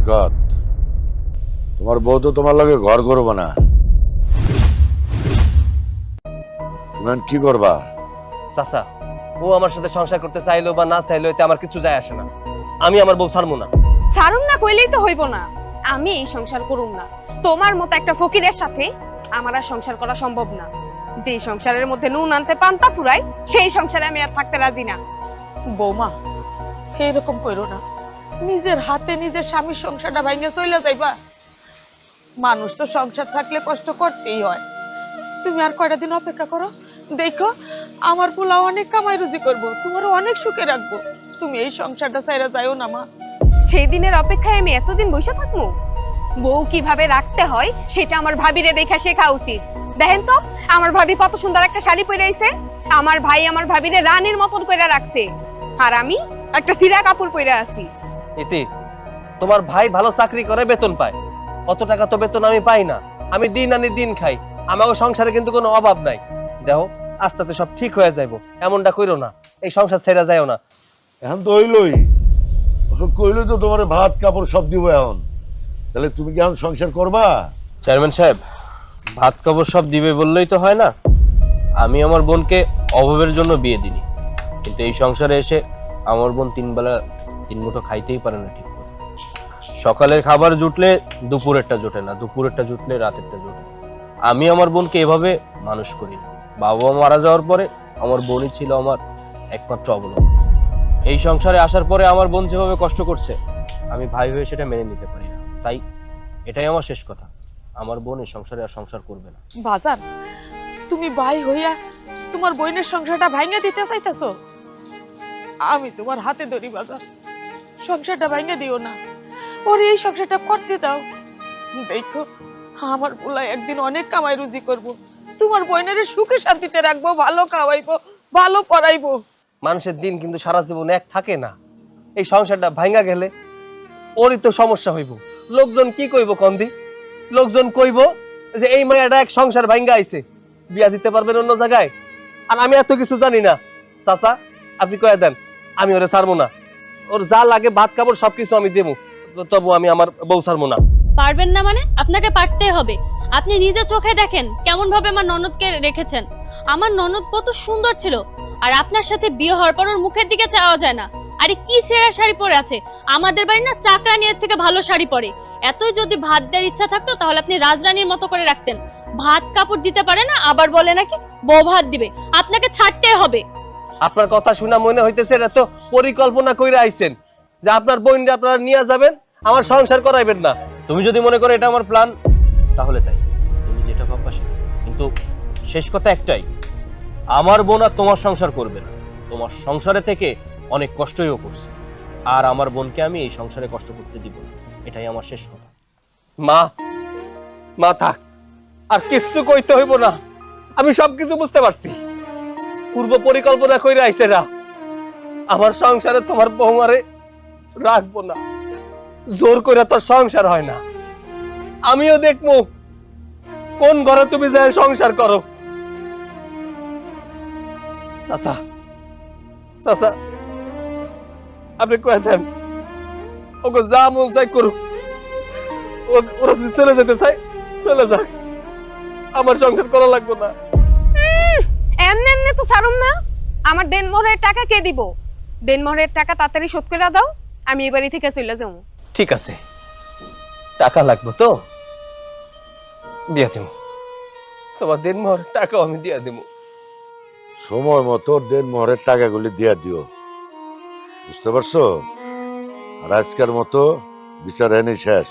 বরকত, তোমার বউ তো তোমার লগে ঘর করবো না, তুমি এখন কি করবা? চাচা, ও আমার সাথে সংসার করতে চাইলো বা না চাইলো এতে আমার কিছু যায় আসে না। আমি আমার বউ ছাড়বো না। ছাড়ুন না কইলেই তো হইব না। আমি এই সংসার করুম না। তোমার মতো একটা ফকিরের সাথে আমার আর সংসার করা সম্ভব না। যে সংসারের মধ্যে নুন আনতে পান্তা ফুরাই, সেই সংসারে আমি আর থাকতে রাজি না। বৌমা, এরকম কইরো না। নিজের হাতে নিজের স্বামীর সংসারটা ভাঙে চলে যাইবা। মানুষ তো সংসার থাকলে কষ্ট করতেই হয়। তুমি আর কয়টা দিন অপেক্ষা করো, দেখো আমার পোলা অনেক কামাই রুজি করবো, তোমারও অনেক সুখে রাখবো। তুমি এই সংসারটা ছাইরা যাইও না মা। সেই দিনের অপেক্ষায় আমি এতদিন বসে থাকবো? বউ কিভাবে রাখতে হয় সেটা আমার ভাবিরে দেখা শেখা উচিত। দেখেন তো আমার ভাবি কত সুন্দর একটা শাড়ি পরে আইছে। আমার ভাই আমার ভাবিরে রানীর মতন কইরা রাখছে, আর আমি একটা সিরা কাপড় পরে আছি। ইতি, তোমার ভাই ভালো চাকরি করে, বেতন পায়। অত টাকা তো বেতন আমি পাই না। আমি দিন আনি দিন খাই, আমাকে সংসারে কিন্তু কোনো অভাব নাই। দেখো আস্তে আস্তে সব ঠিক হয়ে যাইবো, এমনটা কইরো না। এই সংসার ছেড়ে যাইও না। এখন তো হইলই, ওসব কইলই তো তোমার ভাত কাপড় সব দিব। এখন তাহলে তুমি কি এখন সংসার করবা? চেয়ারম্যান সাহেব, ভাত কাপড় সব দিবে বললেই তো হয় না। আমি আমার বোনকে অভাবের জন্য বিয়ে দিনি, কিন্তু এই সংসারে এসে আমার বোন 3 বেলা 3 মুঠো খাইতেই পারে না ঠিক করে। সকালের খাবার জুটলে দুপুরেরটা জোটে না, দুপুরেরটা জুটলে রাতেরটা জোটে। আমি আমার বোনকে এভাবে মানুষ করি না। বাবা মারা যাওয়ার পরে আমার বোনই ছিল আমার একমাত্র অবলম্বন। এই সংসারে আসার পরে আমার বোন যেভাবে কষ্ট করছে, আমি ভাই হয়ে সেটা মেনে নিতে পারি না। তাই এটাই আমার শেষ কথা, আমার বোন এই সংসারে আর সংসার করবে না। বাজার, তুমি ভাই হইয়া তোমার বোনের সংসারটা ভাঙে দিতে চাইতেছো? আমি তোমার হাতে ধরি বাজার, সংসারটা ভাঙে দিও না, ওর এই সংসারটা করতে দাও। দেখো আমার পোলা একদিন অনেক কামাই রুজি করব, তোমার বোনের সুখে শান্তিতে রাখবো, ভালো খাওয়াইবো, ভালো পড়াইবো। মানুষের দিন কিন্তু সারা জীবন এক থাকে না। এই সংসারটা ভাঙা গেলে ওরই তো সমস্যা হইব। লোকজন কি কইব কন্দি? লোকজন কইব যে এই মায়াটা এক সংসার ভাঙা আইছে, বিয়া দিতে পারবেন অন্য জায়গায়। আর আমি এত কিছু জানি না। চাচা, আপনি কয়ে দেন, আমি ওরে ছাড়বো না। ওর যা লাগে ভাত কাপড় সবকিছু আমি দেবো, তবু আমি আমার বউ ছাড়বো না। পারবেন না মানে? আপনাকে পারতেই হবে। আপনি নিজে চোখে দেখেন কেমন ভাবে আমার ননদকে রেখেছেন। আমার ননদ কত সুন্দর ছিল, আর আপনার সাথে বিয়ে হওয়ার পর ওর মুখের দিকে চাওয়া যায় না। আরে কি ছেঁড়া শাড়ি পরে আছে! আমাদের বাড়ি না চাকরানির থেকে ভালো শাড়ি পরে। এতই যদি ভাত দেওয়ার ইচ্ছা থাকতো তাহলে আপনি রাজরানীর মতো করে রাখতেন। ভাত কাপড় দিতে পারে না, আবার বলে নাকি বউ ভাত দিবে। আপনাকে ছাড়তে হবে। আপনার কথা শুনা মনে হইতেছে এটা তো পরিকল্পনা কইরা আইছেন যে আপনার বোনকে আপনারা নিয়ে যাবেন, আমার সংসার করাইবেন না। তুমি যদি মনে করো এটা আমার প্ল্যান, তাহলে তাই, তুমি যেটা ভাববা সেটা। কিন্তু শেষ কথা একটাই, আমার বোন আর তোমার সংসার করবে না। তোমার সংসারে থেকে অনেক কষ্টইও করছে, আর আমার বোনকে আমি এই সংসারে কষ্ট করতে দিব না। এটাই আমার শেষ কথা। মা থাক, আর কিছু কইতে হইব না। আমি সবকিছু বুঝতে পারছি। পূর্ব পরিকল্পনা কইরা আইছে না, আমার সংসারে তোমার বৌমারে রাখবো না। জোর করে তোর সংসার হয় না। আমিও দেখবো কোন ঘরে তুমি যায় সংসার করো। চাচা, চাচা, আপনি কয়ে দেন ওকে যা মন চাই করুক। ওরা যদি চলে যেতে চাই চলে যাক, আমার সংসার করা লাগবে না। এমনি এমনি তো ছাড়ুম না। আমার দেনমোহরের টাকা কে দিব? দেনমোহরের টাকা তাড়াতাড়ি শোধ করে দাও, আমি এই বাড়ি থেকে চলে যাবো। ঠিক আছে, টাকা লাগবে তো দিয়া দেব। তোমার দেনমোহর টাকাও আমি দিয়া দেব। সময় মতো দেন মোহরের টাকাগুলি দিয়া দিও, বুঝতে পারছো? আর আজকের মতো বিচার এনে শেষ।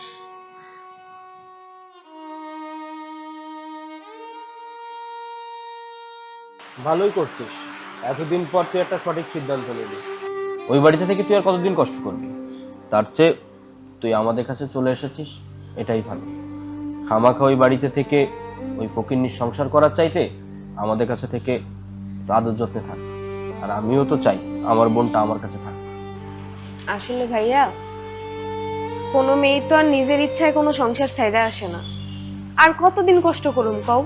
ভালোই করছিস, এতদিন পর তুই একটা সঠিক সিদ্ধান্ত নিলি। ওই বাড়িতে থেকে তুই আর কতদিন কষ্ট করবি? তার চেয়ে তুই আমাদের কাছে চলে এসেছিস, এটাই ভালো। খামাখা ওই বাড়িতে থেকে ওই ফকিন্নির সংসার করার চাইতে আমাদের কাছে থেকে আদর যত্নে থাক। আর আমিও তো চাই আমার বোনটা আমার কাছে থাক। আসলে ভাইয়া, কোনো মেয়ে তো আর নিজের ইচ্ছায় কোনো সংসার ছাইড়া আসে না। আর কতদিন কষ্ট করুম কও?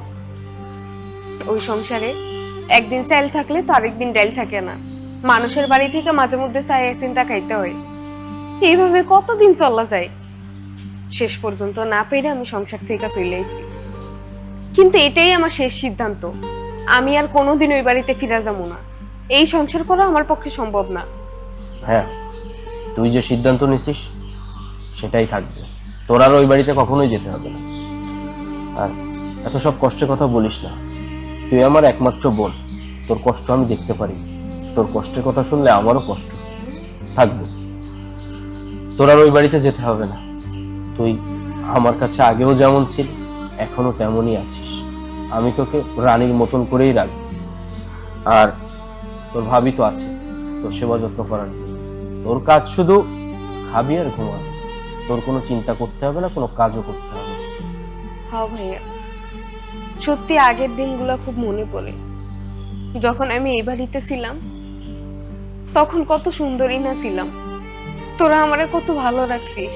ওই সংসারে একদিন চাইল থাকলে তো আরেকদিন ডাইল থাকে না। মানুষের বাড়ি থেকে মাঝে মধ্যে চাই চিন্তা খাইতে হয়। এইভাবে কতদিন চলা যায়? শেষ পর্যন্ত না পেরে আমি সংসার থেকে চলে এসেছি, কিন্তু এটাই আমার শেষ সিদ্ধান্ত। আমি আর কোনোদিন ওই বাড়িতে ফিরে যাবো না। এই সংসার করা আমার পক্ষে সম্ভব না। হ্যাঁ, তুই যে সিদ্ধান্ত নিছিস সেটাই থাকবে। তোর আর ওই বাড়িতে কখনোই যেতে হবে না। আর এত সব কষ্টের কথা বলিস না। তুই আমার একমাত্র বোন, তোর কষ্ট আমি দেখতে পারি। তোর কষ্টের কথা শুনলে আমারও কষ্ট থাকবে। তোর আর ওই বাড়িতে যেতে হবে না। তুই আমার কাছে আগেও যেমন ছিল এখনো তেমনই আছিস। আমি তোকে রানীর মতন করেই রাখবো। আর তোর ভাবি তো আছে তোর সেবা যত্ন করার জন্য। তোর কাজ শুধু খাবি আর ঘুমাবি। তোর কোনো চিন্তা করতে হবে না, কোনো কাজও করতে হবে না। হ্যাঁ ভাইয়া, সত্যি আগের দিনগুলো খুব মনে পড়ে। যখন আমি এই বাড়িতে ছিলাম তখন কত সুন্দরী না ছিলাম, তোরা আমারে কত ভালো রাখছিস।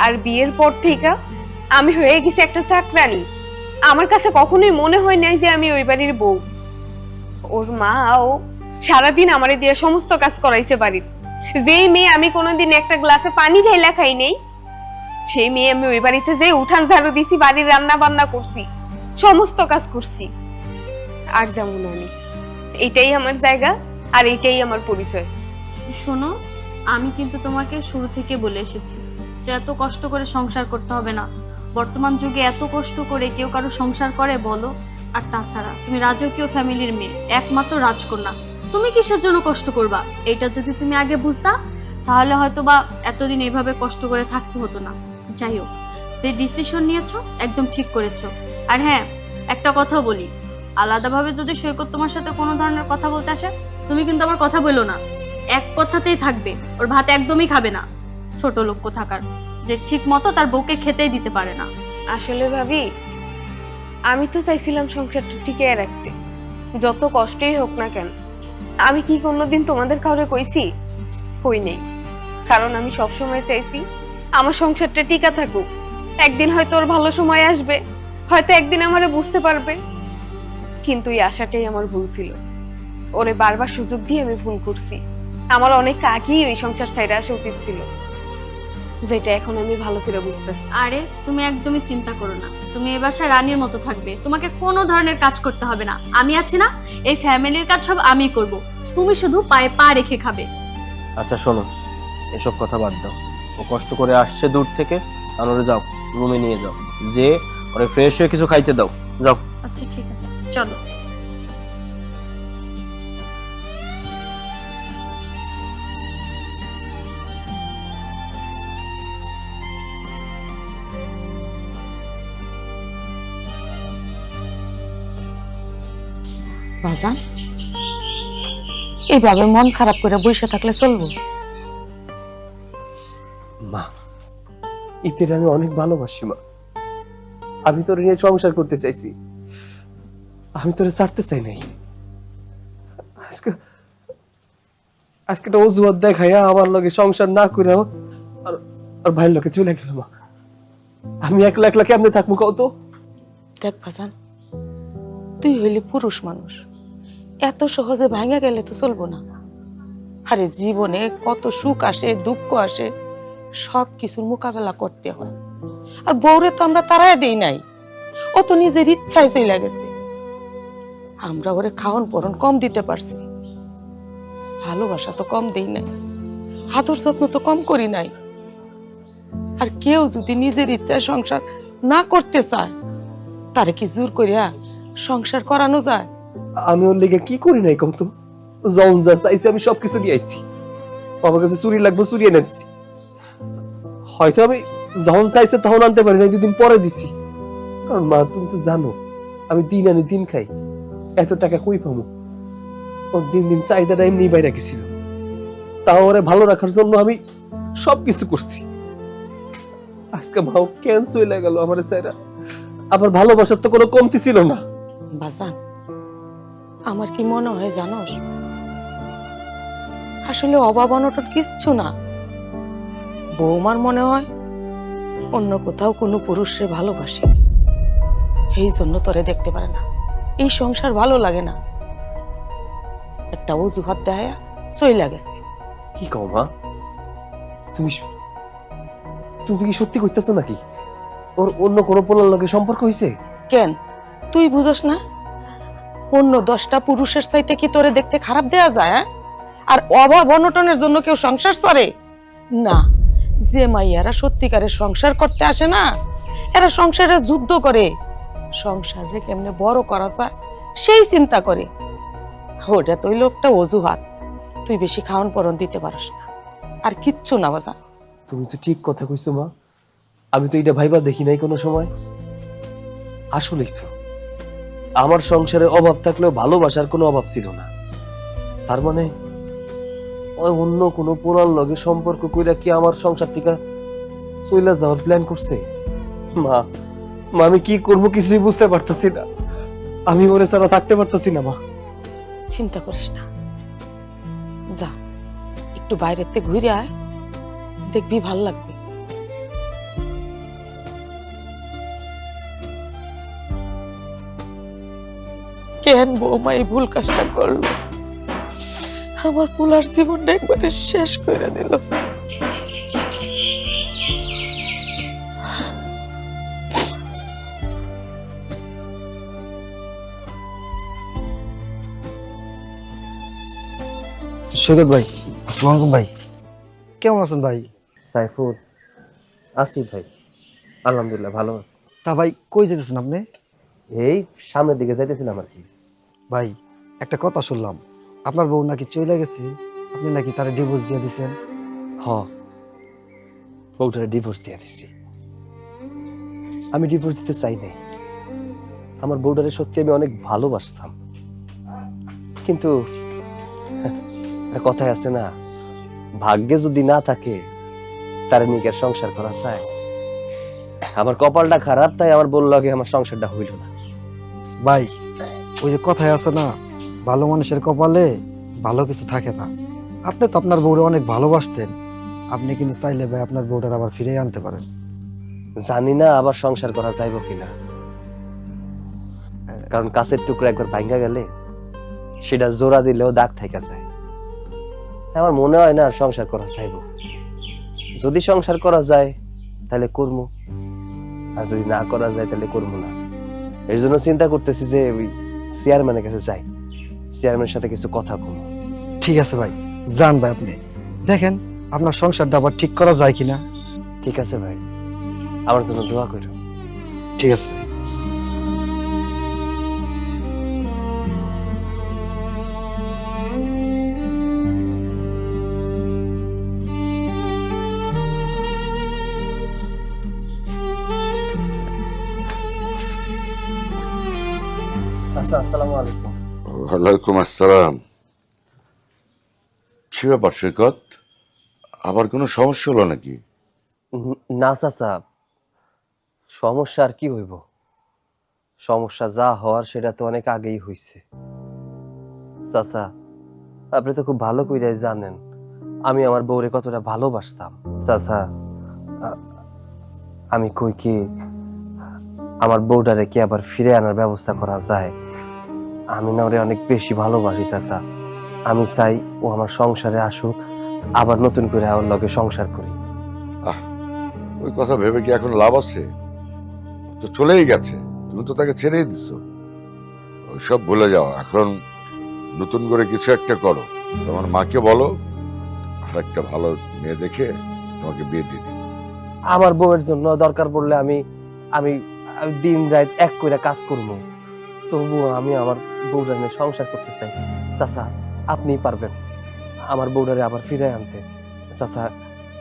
আর বিয়ের পর থেকে আমি হয়ে গেছি একটা চাকরানী। আমার কাছে কখনোই মনে হয় নাই যে আমি ওই বাড়ির বউ। ওর মা ও সারাদিন আমারে দিয়ে সমস্ত কাজ করাইছে বাড়ির। যেই মেয়ে আমি কোনোদিন একটা গ্লাসে পানি ঢেলা খাই নেই, সেই মেয়ে আমি ওই বাড়িতে যে উঠান ঝাড়ু দিছি, বাড়ির রান্না বান্না করছি, সমস্ত কাজ করছি। আর যেমন আমি, এটাই আমার জায়গা আর এটাই আমার পরিচয়। শোনো, আমি কিন্তু তোমাকে শুরু থেকে বলে এসেছি যে এত কষ্ট করে সংসার করতে হবে না। বর্তমান যুগে এত কষ্ট করে কেউ কারো সংসার করে বলো? আর তাছাড়া তুমি রাজকীয় ফ্যামিলির মেয়ে, একমাত্র রাজকন্যা, তুমি কিসের জন্য কষ্ট করবা? এটা যদি তুমি আগে বুঝতা তাহলে হয়তো বা এতদিন এইভাবে কষ্ট করে থাকতে হতো না। যাই হোক, যে ডিসিশন নিয়েছো একদম ঠিক করেছো। আর হ্যাঁ, একটা কথা বলি, আলাদাভাবে যদি সৈকত তোমার সাথে কোনো ধরনের কথা বলতে আসে, তুমি কিন্তু আবার কথা বলো না, এক কথাতেই থাকবে। ওর ভাত একদমই খাবে না, ছোট লোক কোথাকার, যে ঠিক মতো তার বউকে খেতেই দিতে পারে না। আসলে ভাবি, আমি তো চাইছিলাম সংসারটা টিকিয়ে রাখতে, যত কষ্টই হোক না কেন। আমি কি কোনোদিন তোমাদের কাউরে কইছি? কই নেই। কারণ আমি সবসময় চাইছি আমার সংসারটা টিকা থাকুক। একদিন হয়তো ওর ভালো সময় আসবে, হয়তো একদিন আমারে বুঝতে পারবে। কিন্তু এই আশাটাই আমার ভুল ছিল। ওরে বারবার সুযোগ দিয়ে আমি ভুল করছি। আমার অনেক আগেই ওই সংসার ছাইরা আসা উচিত ছিল, যেটা এখন আমি ভালো করে বুঝতেছি। আরে তুমি একদমই চিন্তা করো না, তুমি এ বাসায় রানীর মতো থাকবে, তোমাকে কোনো ধরনের কাজ করতে হবে না। আমি আছি না, এই ফ্যামিলির কাজ সব আমি করব, তুমি শুধু পায়ে পা রেখে খাবে। আচ্ছা শোনো, এসব কথা বাদ দাও। ও কষ্ট করে আসছে দূর থেকে, আর ওরে যাও রুমে নিয়ে যাও, যে ওরে ফ্রেশ হয়ে কিছু খাইতে দাও। যাও। আচ্ছা ঠিক আছে, চলো। বাজান, এইভাবে মন খারাপ করে বসে থাকলে চলবো? মা, ইতির আমি অনেক ভালোবাসি মা। আমি তোর নিয়ে সংসার করতে চাইছি, আমি তোরে ছাড়তে চাই নাই। আজকে একটা অজুহাত দেখাইয়া আমার লগে সংসার না করেও আর ভাইয়ের লগে চলে গেল মা। আমি একলা একলা কেমনে থাকবো কত? দেখ বাজান, তুই হইলি পুরুষ মানুষ, এত সহজে ভাঙা গেলে তো চলবো না। আরে জীবনে কত সুখ আসে, দুঃখ আসে, সব কিছুর মোকাবেলা করতে হয়। আর বউরে তো আমরা তারাই দেই নাই, ও তো নিজের ইচ্ছায় চলে গেছে। আমরা ওরে খাওয়ান পরন কম দিতে পারছি, ভালোবাসা তো কম দেই নাই, আদর যত্ন তো কম করি নাই। আর কেউ যদি নিজের ইচ্ছায় সংসার না করতে চায়, তারে কি জোর করিয়া সংসার করানো যায়? আমি ওর লেগে কি করি নাই কত? যখন যা চাইছি আমি সবকিছু নিয়ে আইছি। আমার কাছে চুরি লাগবে, চুরি এনে দিছি। হয়তো আমি যখন চাইছে তখন আনতে পারি না, দুদিন পরে দিছি। কারণ মা, তুমি তো জানো আমি দিন আনি দিন খাই, এত টাকা কই পাবো? ওর দিন দিন চাহিদাটা এমনি বাইরে গেছিল, তাও ওরে ভালো রাখার জন্য আমি সবকিছু করছি। আজকে মাও কেন চলে গেল আমার চাইরা? আবার ভালোবাসার তো কোনো কমতি ছিল না। বাজান, আমার কি মনে হয় জানোস, আসলে অভাব অনটন কিচ্ছু না। বৌমার মনে হয় অন্য কোথাও কোনো পুরুষের ভালোবাসে, এই জন্য তোরে দেখতে পারে না, এই সংসার ভালো লাগে না। একটা অজুহাত দেয়া চইলা গেছে। কি কও মা? তুমি তুমি কি সত্যি কইতেছো নাকি ওর অন্য কোনো পোলার লগে সম্পর্ক হইছে? কেন তুই বুঝস না অন্য 10টা পুরুষের চাইতে কি তোরে দেখতে খারাপ দেয়া যায় হ্যাঁ? আর অভাব অনটনের জন্য কেউ সংসার করে না। যে মাইয়ারা সত্যিকারের সংসার করতে আসে না, এরা সংসারে যুদ্ধ করে, সংসারে কেমনে বড় করা যায় সেই চিন্তা করে। ওটা তো ওই লোকটা অজুহাত, তুই বেশি খাওয়ান পরন দিতে পারিস না, আর কিচ্ছু না বাজা। তুমি তো ঠিক কথা কইছো মা, আমি তো এটা ভাইবা দেখি নাই কোনো সময়। আসলেই তো আমার সংসারে অভাব থাকলেও ভালোবাসার কোনো অভাব ছিল না। তার মানে ওই অন্য কোনো পোলার লগে সম্পর্ক কইরা কি আমার সংসার থেকে চইলা যাওয়ার প্ল্যান করছে? মা মা আমি কি করবো কিছুই বুঝতে পারতাছি না। আমি ওরে ছাড়া থাকতে পারতাছি না মা। চিন্তা করিস না, যা একটু বাইরেতে ঘুরে আয়, দেখবি ভাল লাগবে। কেন বৌমা এই ভুল কাজটা করলো? আমার পুলার জীবনটা একবারে শেষ করে দিল। সৈকত ভাই, আসসালামু আলাইকুম ভাই। কেমন আছেন ভাই? সাইফুল, আছি ভাই, আলহামদুলিল্লাহ ভালো আছি। তা ভাই কই যেতেছেন আপনি? এই সামনের দিকে যাইতেছিলাম আর কি। ভাই একটা কথা শুনলাম, আপনার বউ নাকি চলে গেছে, আপনি নাকি তার ডিভোর্স দিয়ে দিছেন। হ, বউটারে ডিভোর্স দিয়ে দিছি। আমি ডিভোর্স দিতে চাই নাই। আমার বউটারে সত্যি আমি অনেক ভালোবাসতাম, কিন্তু একটা কথাই আছে না, ভাগ্যে যদি না থাকে তার নিয়ে আর সংসার করা চায়। আমার কপালটা খারাপ, তাই আমার বউ লাগে আমার সংসারটা হইল না। ভাই ওই যে কথাই আছে না, ভালো মানুষের কপালে ভালো কিছু থাকে না। আপনি তো আপনার বউরে অনেক ভালোবাসতেন, আপনি কিন্তু চাইলে ভাই আপনার বউটার আবার ফিরে আনতে পারেন। জানি না আবার সংসার করা যাইব কিনা, কারণ কাছের টুকরা একবার ভাঙ্গা গেলে সেটা জোড়া দিলেও দাগ থেকে যায়। আমার মনে হয় না আর সংসার করা চাইব। যদি সংসার করা যায় তাহলে করবো, আর যদি না করা যায় তাহলে করবো না। এর জন্য চিন্তা করতেছি যে ওই চেয়ারম্যানের কাছে যাই, চেয়ারম্যানের সাথে কিছু কথা কম। ঠিক আছে ভাই, যান ভাই, আপনি দেখেন আপনার সংসারটা আবার ঠিক করা যায় কিনা। ঠিক আছে ভাই, আমার জন্য দোয়া করো। ঠিক আছে ভাই। চাচা, আসসালামু আলাইকুম। ওয়ালাইকুম আসসালাম। কি ব্যাপার সৈকত, আবার কোনো সমস্যা হলো নাকি? না চাচা, সমস্যা আর কি হইব? সমস্যা যা হওয়ার সেটা তো অনেক আগেই হইছে। চাচা, আপনি তো খুব ভালো কইরাই জানেন আমি আমার বউরে কতটা ভালোবাসতাম। চাচা, আমি কই কি আমার বউটারে কি আবার ফিরে আনার ব্যবস্থা করা যায়? আমি না ওরে অনেক বেশি ভালোবাসি চাচা। আমি চাই ও আমার সংসারে আসুক, আবার নতুন করে আমার লগে সংসার করি। ওই কথা ভেবে কি এখন লাভ আছে? তো চলেই গেছে, তুমি তো তাকে ছেড়েই দিছো। ওইসব ভুলে যাও, এখন নতুন করে কিছু একটা করো। তোমার মাকে বলো আর একটা ভালো মেয়ে দেখে তোমাকে বিয়ে দিয়ে দিই। আমার বউয়ের জন্য দরকার পড়লে আমি আমি আমি দিন রাত এক কইরা কাজ করবো, তবুও আমি আমার বউটা নিয়ে সংসার করতে চাই। চাচা, আপনিই পারবেন আমার বউটারে আবার ফিরে আনতে। চাচা,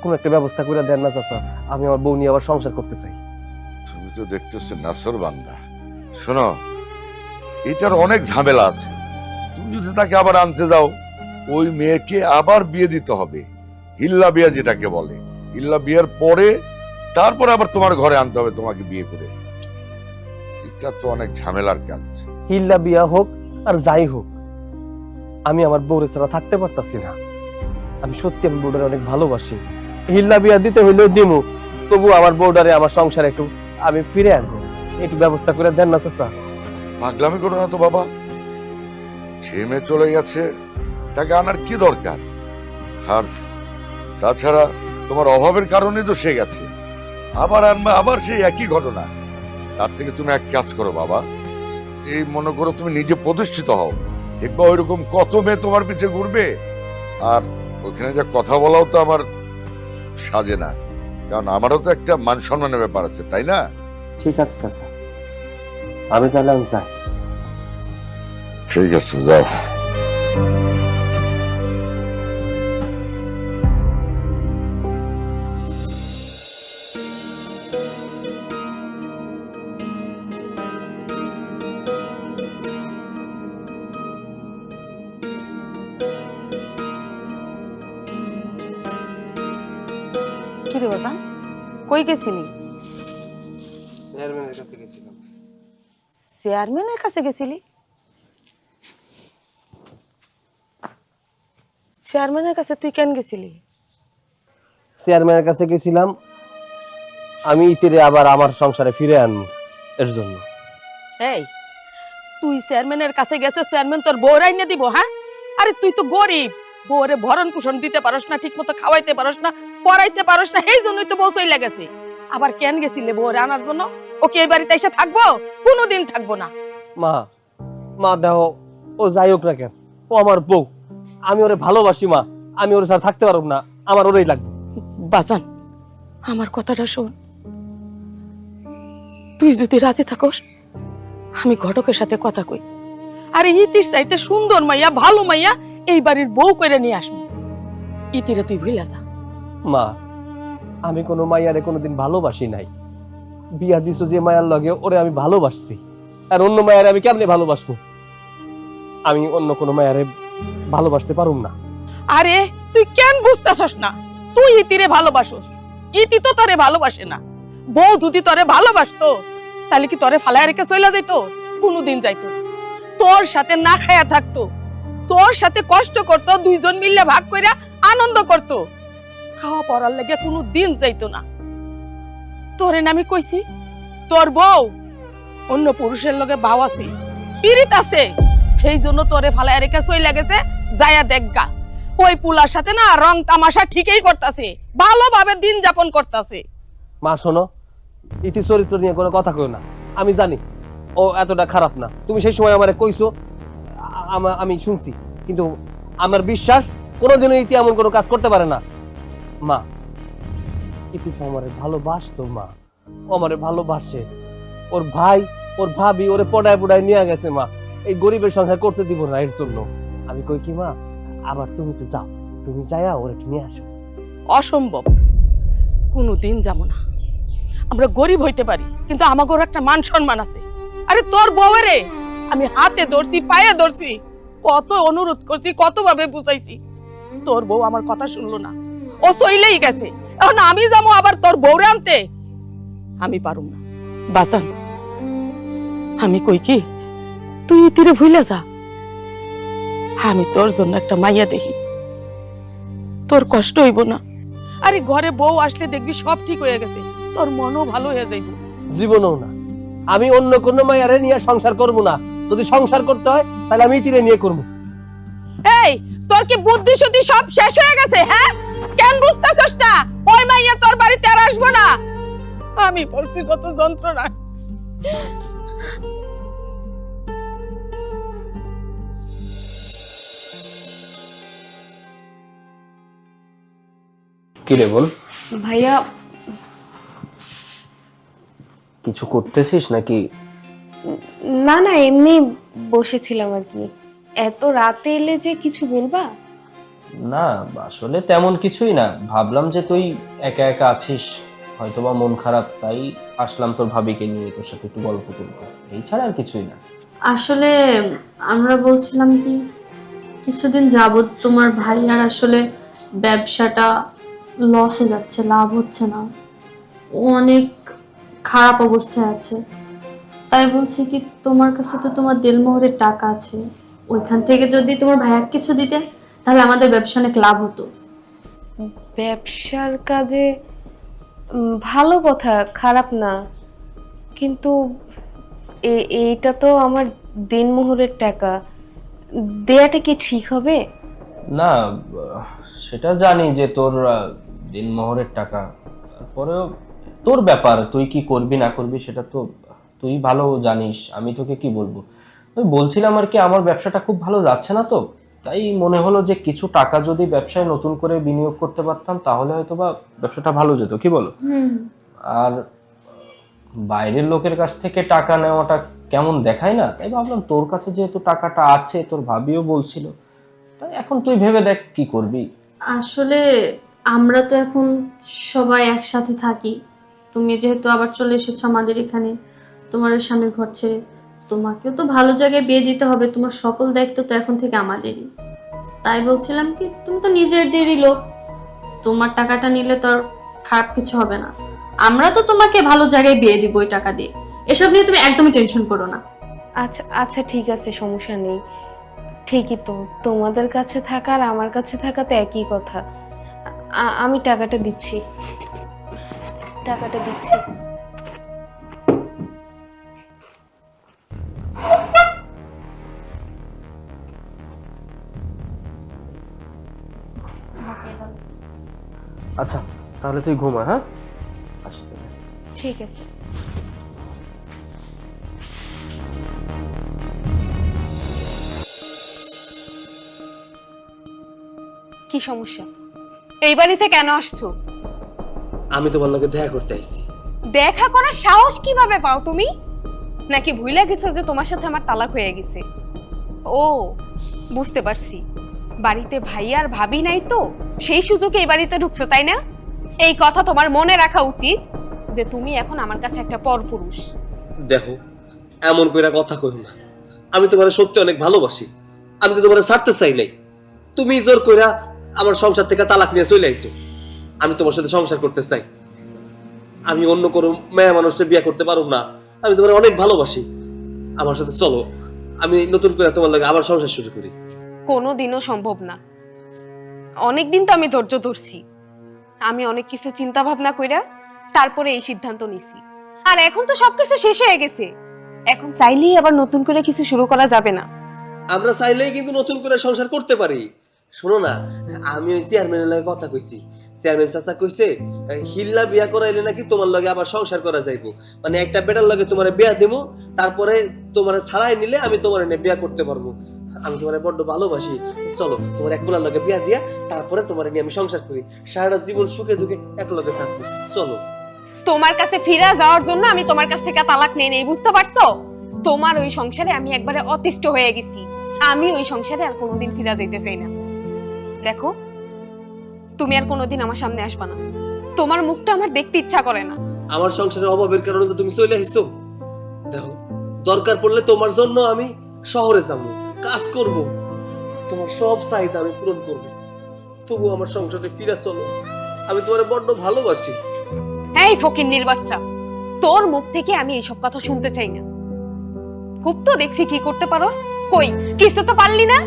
কোন একটা ব্যবস্থা করে দেন না চাচা, আমি আমার বউ নিয়ে আবার সংসার করতে চাই। তুমি তো দেখতেছো নাসর বান্দা। শোনো, এটার অনেক ঝামেলা আছে। তুমি যদি তাকে আবার আনতে যাও, ওই মেয়েকে আবার বিয়ে দিতে হবে, হিল্লা বিয়া যেটাকে বলে। হিল্লা বিয়ের পরে তারপরে আবার তোমার ঘরে আনতে হবে তোমাকে বিয়ে করে। এটা তো অনেক ঝামেলার কাজ। হিল্লা বিয়া হোক আর যাই হোক, আমি আমার বউরে ছাড়া থাকতে পারতাছি না। আমি সত্যি আমার বউটারে অনেক ভালোবাসি। হিল্লা বিয়া দিতে হইলেও দিমু, তবু আমার বউটারে আমার সংসারে একটু আমি ফিরে আনবো। একটু ব্যবস্থা করে দেন না চাচা। পাগলামি করো না তো বাবা, সে মেয়ে চলে গেছে, তাকে আনার কি দরকার? আর তাছাড়া তোমার অভাবের কারণে তো সে গেছে, আবার আনবে, আবার সেই একই ঘটনা। তার থেকে তুমি এক কাজ করো বাবা, এই মনে করো তুমি নিজে প্রতিষ্ঠিত হও, দেখবা ওইরকম কত মেয়ে তোমার পিছে ঘুরবে। আর ওখানে যা কথা বলাও তো আমার সাজে না, কারণ আমারও তো একটা মান সম্মানের ব্যাপার আছে, তাই না? ঠিক আছে চাচা, আমি তাহলে যাই। ঠিক আছে, যাও। কি রে বাজান, কই গেছিলি? চেয়ারম্যানের কাছে গেছিলাম। চেয়ারম্যানের কাছে গেছিলি? চেয়ারম্যানের কাছে তুই কেন গেছিলি? চেয়ারম্যানের কাছে গেছিলাম আমি ইতিরে আবার আমার সংসারে ফিরে আনবো, এর জন্য। এই, তুই চেয়ারম্যানের কাছে গেছিস, চেয়ারম্যান তোর বউ রাইনে দিব? হ্যাঁ, আরে তুই তো গরিব, বউরে ভরণ পোষণ দিতে পারস না, ঠিক মতো খাওয়াইতে পারস না, পড়াইতে পারস না, এই জন্যই তো বউ চইলা গেছে। আবার কেন গেছিলে বউরে আনার জন্য? ও কি এই বাড়িতে এসে থাকবো? কোনোদিন থাকবো না। মা, মা দেখো, ও যাই হোক না কেন, ও আমার বউ, আমি ওরে ভালোবাসি মা, আমি ওরে ছাড়া থাকতে পারব না, আমার ওরেই লাগবে। বাজান, আমার কথাটা শোন, তুই যদি রাজি থাকস আমি ঘটকের সাথে কথা কই, আরে ইতির চাইতে সুন্দর মাইয়া, ভালো মাইয়া এই বাড়ির বউ কইরা নিয়ে আসবো। ইতিরে তুই ভুইলা যা। মা, আমি কোনো মাইয়ারে কোনোদিন ভালোবাসি নাই, বিয়া দিছো যে মায়ার লগে ওরে আমি ভালোবাসছি, আর অন্য মায়ারে আমি কেমনে ভালোবাসবো? আমি অন্য কোনো মায়ারে ভালোবাসতে পারুম না। আরে তুই কেন বুঝতেছস না? তুই ইতিরে ভালোবাসোস, ইতি তো তোরে ভালোবাসে না। বউ যদি তোরে ভালোবাসতো তাহলে কি তোরে ফালায় রেখে চলে যাইতো? কোনোদিন যাইতো না। তোর সাথে না খায়া থাকতো, তোর সাথে কষ্ট করতো, দুইজন মিলে ভাগ কইরা আনন্দ করতো, খাওয়া পড়ার লেগে কোনো দিন যাইতো না। তোরে না আমি কইছি তোর বউ অন্য পুরুষের লগে ভাও আছে, পীড়িত আছে, সেই জন্য তোরে ফালায় রেখে চলে গেছে। যায়া দেখগা, ওই পুলার সাথে না রং তামাশা ঠিকই করতেছে, ভালোভাবে দিন যাপন করতেছে। মা শোনো, ইতি চরিত্র নিয়ে কোনো কথা কইও না, আমি জানি ও এতটা খারাপ না, তুমি সেই সময় আমারে কইছো, আমি শুনছি, কিন্তু আমার বিশ্বাস কোনোদিনও ইতি এমন কোনো কাজ করতে পারে না। মা, ইতি তো আমারে ভালোবাসতো মা, ও আমারে ভালোবাসে, ওর ভাই ওর ভাবি ওরে পড়ায় পড়ায় নিয়ে গেছে মা, এই গরিবের সংসার করতে দিব না, এর জন্য আমি কই কি মা, আবার তুমি তো যাও, তুমি যাইয়া ওরে নিয়ে আসো। অসম্ভব, কোনোদিন যাবো না। আমরা গরিব হইতে পারি, কিন্তু আমাগোর একটা মান সম্মান আছে। আরে তোর বউরে আমি হাতে ধরছি, পায়ে ধরছি, কত অনুরোধ করছি, কত ভাবে বুঝাইছি, তোর বউ আমার কথা শুনলো না, ও চইলেই গেছে। এখন আমি যাবো আবার তোর বউরে আনতে? আমি পারুম না। বাঁচান, আমি কই কি, তুই তীরে ভুলে যা, আমি তোর জন্য একটা মাইয়া দেখি, তোর কষ্ট হইব না। আরে ঘরে বউ আসলে দেখবি সব ঠিক হয়ে গেছে, তোর মনও ভালো হয়ে যাইব। জীবনও না, আমি অন্য কোনো মায়ারে নিয়ে সংসার করব না, যদি সংসার করতে হয় তাহলে আমি ইতিরে নিয়ে করব। এই, তোর কি বুদ্ধি শুদ্ধি সব শেষ হয়ে গেছে? হ্যাঁ, কেন বুঝতেছস না? ওই মাইয়া তোর বাড়িতে আর আসবো না। আমি পড়ছি যত যন্ত্রণা। কি রে বল, ভাইয়া, কিছু করতেছিস নাকি? না না, এমনি বসেছিলাম আর কি। এত রাতে এলে যে কিছু বলবা? না, আসলে তেমন কিছুই না, ভাবলাম যে তুই একা একা আছিস, হয়তোবা মন খারাপ, তাই আসলাম তোর ভাবিকে নিয়ে তোর সাথে একটু গল্প করবো, এই ছাড়া আর কিছুই না। আসলে আমরা বলছিলাম কি, কিছুদিন যাবত তোমার ভাই আর আসলে ব্যবসাটা লসে যাচ্ছে, লাভ হচ্ছে না, ও অনেক খারাপ অবস্থায় আছে। তাই বলছি কি, তোমার কাছে তো তোমার দেলমোহরের টাকা আছে, ওইখান থেকে যদি তোমার ভাইয়াকে কিছু দিতে তাহলে আমাদের ব্যবসা অনেক লাভ হতো। ব্যবসার কাজে ভালো কথা, খারাপ না, কিন্তু এইটা তো আমার দিনমোহরের টাকা, দেয়াটা কি ঠিক হবে? না, সেটা জানি যে তোর দিনমোহরের টাকা, তারপরেও তোর ব্যাপার, তুই কি করবি না করবি সেটা তো তুই ভালো জানিস, আমি তোকে কি বলবো। আমি বলছিলাম আর কি, আমার ব্যবসাটা খুব ভালো যাচ্ছে না তো, তাই মনে হলো যে কিছু টাকা যদি ব্যবসায় নতুন করে বিনিয়োগ করতে পারতাম তাহলে হয়তো বা ব্যবসাটা ভালো যেত, কি বলো? আর বাইরের লোকের কাছ থেকে টাকা নেওয়াটা কেমন দেখায় না, তাই ভাবলাম তোর কাছে যেহেতু টাকাটা আছে, তোর ভাবিও বলছিল, তাই এখন তুই ভেবে দেখ কি করবি। আসলে আমরা তো এখন সবাই একসাথে থাকি। তুমি যেহেতু আবার চলে এসেছো আমাদের এখানে, তোমার ওই স্বামীর ঘর ছেড়ে, তোমাকেও তো ভালো জায়গায় বিয়ে দিতে হবে, তোমার সকল দায়িত্ব তো এখন থেকে আমাদেরই। তাই বলছিলাম কি, তুমি তো নিজেদেরই লোক, তোমার টাকাটা নিলে তো আর খারাপ কিছু হবে না। আমরা তো তোমাকে ভালো জায়গায় বিয়ে দিব ওই টাকা দিয়ে, এসব নিয়ে তুমি একদমই টেনশন করো না। আচ্ছা আচ্ছা ঠিক আছে, সমস্যা নেই। ঠিকই তো, তোমাদের কাছে থাকা আর আমার কাছে থাকা তো একই কথা। আমি টাকাটা দিচ্ছি। আচ্ছা তাহলে তুই ঘুমা, হ্যাঁ? আসি তাহলে। ঠিক আছে। কি সমস্যা? এই বাড়িতে কেন আসছো? আমি তোমার লগে দেখা করতে আইছি। দেখা করার সাহস কিভাবে পাও তুমি? নাকি ভুলে গেছো যে তোমার সাথে আমার তালাক হয়ে গেছে? ও, বুঝতে পারছি। বাড়িতে ভাই আর ভাবি নাই তো, সেই সুযোগে এই বাড়িতে ঢুকছো, তাই না? এই কথা তোমার মনে রাখা উচিত যে তুমি এখন আমার কাছে একটা পরপুরুষ। দেখো, এমন কইরা কথা কইও না। আমি তোমার সত্যি অনেক ভালোবাসি, আমি তো তোমার ছাড়তে চাই নাই। তুমি জোর কইরা আমার সংসার থেকে তালাক নিয়ে চলে আইছো। আমি তোমার সাথে সংসার করতে চাই। আমি অন্য কোনো মেয়ে মানুষকে বিয়ে করতে পারব না। আমি তোমার অনেক ভালোবাসি, আমার সাথে চলো, আমি নতুন করে তোমার লাগে আবার সংসার শুরু করি। কোনোদিনও সম্ভব না। অনেকদিন তো আমি ধৈর্য ধরছি, আমি অনেক কিছু চিন্তা ভাবনা কইরা তারপরে এই সিদ্ধান্ত নিছি। আর এখন তো সবকিছু শেষ হয়ে গেছে, এখন চাইলেই আবার নতুন করে কিছু শুরু করা যাবে না। আমরা চাইলেই কিন্তু নতুন করে সংসার করতে পারি। শোনো না, আমি ওই চেয়ারম্যানের লগে কথা কইছি। চেয়ারম্যান চাচা কইছে হিল্লা বিয়া করাইলে নাকি তোমার লগে আবার সংসার করা যাইবো। মানে একটা বেটার লগে তোমার বিয়া দেবো, তারপরে তোমার ছাড়াই নিলে আমি তোমার এনে বিয়া করতে পারবো। আমি তোমার বড্ড ভালোবাসি, চলো তোমার এক পোলার লগে বিয়া দিয়া তারপরে তোমার নিয়ে আমি সংসার করি, সারাটা জীবন সুখে দুঃখে এক লগে থাকবো, চলো। তোমার কাছে ফিরে যাওয়ার জন্য আমি তোমার কাছ থেকে তালাক নেই নেই, বুঝতে পারছো? তোমার ওই সংসারে আমি একবারে অতিষ্ঠ হয়ে গেছি। আমি ওই সংসারে আর কোনোদিন ফিরে যেতে চাই না। দেখো, তুমি আর কোনোদিন আমার সামনে আসবা না, তোমার মুখটা আমার দেখতে ইচ্ছা করে না। আমার সংসারের অভাবের কারণে তো তুমি চলে আসছো। দেখো, দরকার পড়লে তোমার জন্য আমি শহরে যাবো, কাজ করব, তোমার সব চাহিদা আমি পূরণ করব, তবু আমার সংসারে ফিরে চলো। আমি তোমার বড্ড ভালোবাসি। এই ফকিন্নির বাচ্চা, তোর মুখ থেকে আমি এইসব কথা শুনতে চাই না। খুব তো দেখছি কি করতে পারোস, কই কিছু তো পারলি না।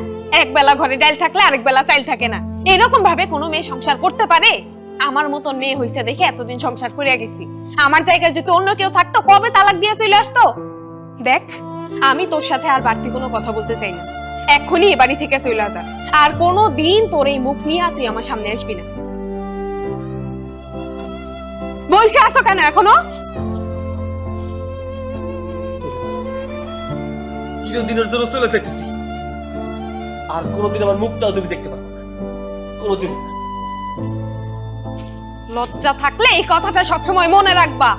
এক বেলা ঘরে ডাল থাকলে আরেক বেলা চাল থাকে না, এরকম ভাবে কোনো মেয়ে সংসার করতে পারে? আমার মতন মেয়ে হইছে দেখে এতদিন সংসার করে গেছি। আমার জায়গায় যদি অন্য কেউ থাকতো কবে তালাক দিয়ে চলে আসতো। দেখ, আমি তোর সাথে আর বাড়তি কোনো কথা বলতে চাই না, এক্ষুনি এ বাড়ি থেকে চলে যা। আর কোনো দিন তোর এই মুখ নিয়ে তুই আমার সামনে আসবি না। বসে আছো কেন এখনো? চিরদিনের জন্য চলে যেতেছি, আর কোনোদিন আমার মুখটাও তুমি দেখতে পারবে না, কোনোদিন। লজ্জা থাকলে এই কথাটা সবসময় মনে রাখবা।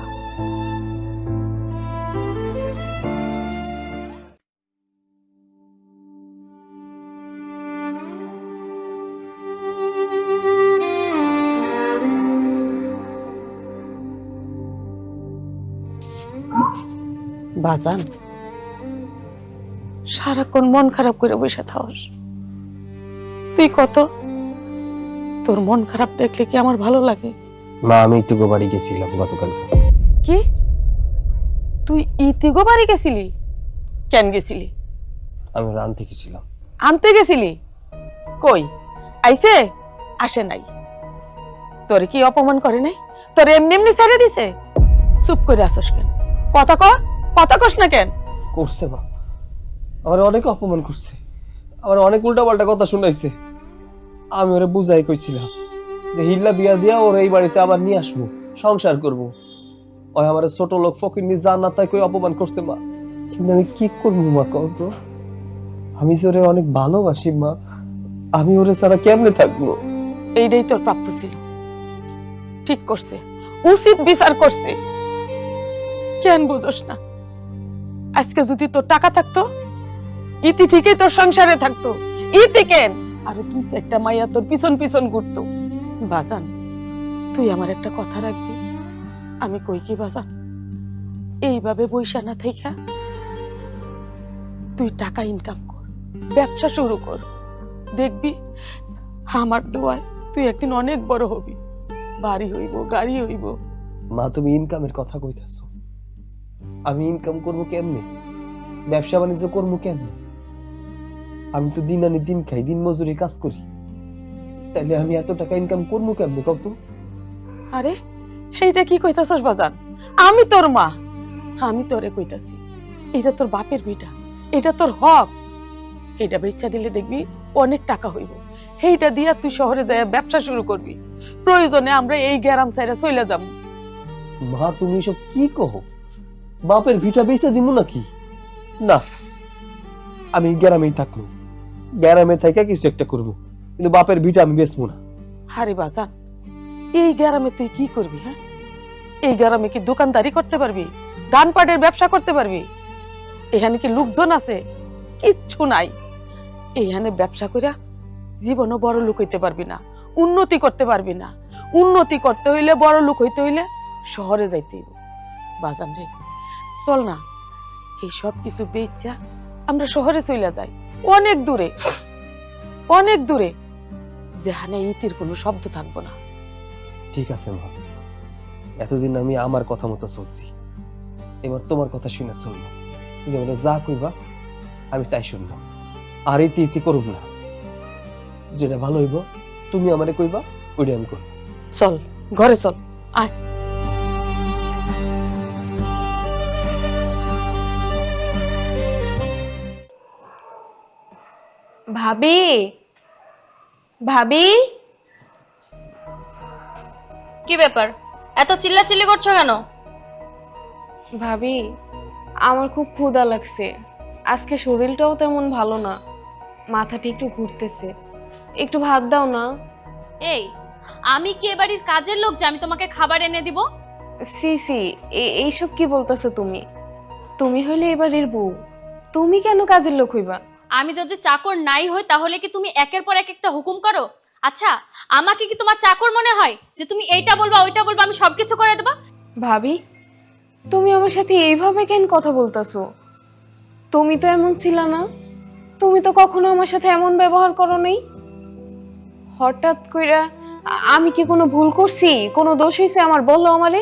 বাজান, সারাক্ষণ মন খারাপ করে বসে থাকস। তুই কত, তোর মন খারাপ দেখলে কি আমার ভালো লাগে? মা, আমি একটু বাড়ি গেছিলাম গতকাল। কি, তুই ইতিগো বাড়ি গেছিলি? কেন গেছিলি? আমি আনতে গেছিলাম। আনতে গেছিলি? কই আইছে? আসে নাই? তোরে কি অপমান করে নাই? তোরে এমনি এমনি ছেড়ে দিছে? চুপ করে আসস কেন? কথা কস না কেন? করছে মা, আমার অনেক অপমান করছে, আমার অনেক উল্টাপাল্টা কথা শুনাইছে। আমি ওরে বুঝাই কইছিলাম যে হিল্লা বিয়া দিয়া ওর এই বাড়িতে আবার নিয়ে আসবো, সংসার করব, ওই আমার ছোট লোক ফকির জানা তাই কই অপমান করছে মা। কিন্তু আমি কি করবো মা কও তো? আমি যে ওরে অনেক ভালোবাসি মা, আমি ওরে ছাড়া কেমনে থাকবো? এইটাই তোর প্রাপ্য ছিল, ঠিক করছে, উচিত বিচার করছে। কেন বুঝোস না? আজকে যদি তোর টাকা থাকতো, ইতি ঠিকই তোর সংসারে থাকতো। ইতি কেন আর তুই একটা মাইয়া তোর পিছন পিছন ঘুরতো। বাজান, তুই আমার একটা কথা রাখবি। আমি কই কি বাজান, এইভাবে বইসা না থাইকা তুই টাকা ইনকাম কর, ব্যবসা শুরু কর। দেখবি আমার দোয়ায় তুই একদিন অনেক বড় হবি, বাড়ি হইব, গাড়ি হইব। মা তুমি ইনকামের কথা কইতাছো, আমি ইনকাম করবো কেমনে? ব্যবসা বাণিজ্য করবো কেমনে? আমি তো দিন আনি দিন খাই, দিন মজুরি কাজ করি, তাইলে আমি এত টাকা ইনকাম করবো কেমনে কত? আরে এইটা কি কইতাছস বাজান? আমি তোর মা, আমি তোরে কইতাছি, এটা তোর বাপের বিটা, এটা তোর হক। এটা বেচা দিলে দেখবি অনেক টাকা হইব। এইটা দিয়া তুই শহরে যায় ব্যবসা শুরু করবি। প্রয়োজনে আমরা এই গ্রাম ছাইরা চলে যাব। মা তুমি সব কি কহো? বাপের ভিটা বেচে দিমু নাকি? না, আমি গ্রামেই থাকবো, গ্রামে থেকে কিছু একটা করবো, কিন্তু বাপের ভিটা আমি বেচবো না। আরে বাজান, এই গ্রামে তুই কি করবি? হ্যাঁ, এই গ্রামে কি দোকানদারি করতে পারবি? ধান পাটের ব্যবসা করতে পারবি? এখানে কি লোকজন আছে? কিচ্ছু নাই। এইখানে ব্যবসা কইরা জীবনও বড় লোক হইতে পারবি না, উন্নতি করতে পারবি না। উন্নতি করতে হইলে, বড় লোক হইতে হইলে শহরে যাইতে হইব। বাজান রে, চল না, এই সব কিছু বেচা আমরা শহরে চলে যাই, অনেক দূরে, অনেক দূরে, যেখানে ইতির কোনো শব্দ থাকবো না। ঠিক আছে মা, এতদিন আমি আমার কথা মতো চলছি, এবার তোমার কথা শুনে শুনবো। তুমি আমাকে যা কইবা আমি তাই শুনবো, আর ইতি ইতি করব না। যেটা ভালো হইব তুমি আমারে কইবা, ওইটা আমি করবো। চল ঘরে চল, আয়। ভাবি, ভাবি, কি ব্যাপার, এত চিল্লাচিল্লি করছো কেন? ভাবি, আমার খুব ক্ষুধা লাগছে। আজকে শরীরটাও তেমন ভালো না, মাথাটা একটু ঘুরতেছে। একটু ভাত দাও না। এই, আমি কি এ বাড়ির কাজের লোক যে আমি তোমাকে খাবার এনে দিব? সি সি, এইসব কি বলতেছো তুমি? তুমি হইলে এবারের বউ, তুমি কেন কাজের লোক হইবা? আমি যদি চাকর নাই হই তাহলে কি তুমি একের পর এক একটা হুকুম করো? আচ্ছা, আমাকে কি তোমার চাকর মনে হয় যে তুমি এইটা বলবা ওইটা বলবা আমি সবকিছু করে দেবা? ভাবি, তুমি আমার সাথে এইভাবে কেন কথা বলতেছো? তুমি তো এমন ছিল না, তুমি তো কখনো আমার সাথে এমন ব্যবহার করো নাই। হঠাৎ কইরা আমি কি কোনো ভুল করছি? কোনো দোষ হইছে আমার? বলো আমারে।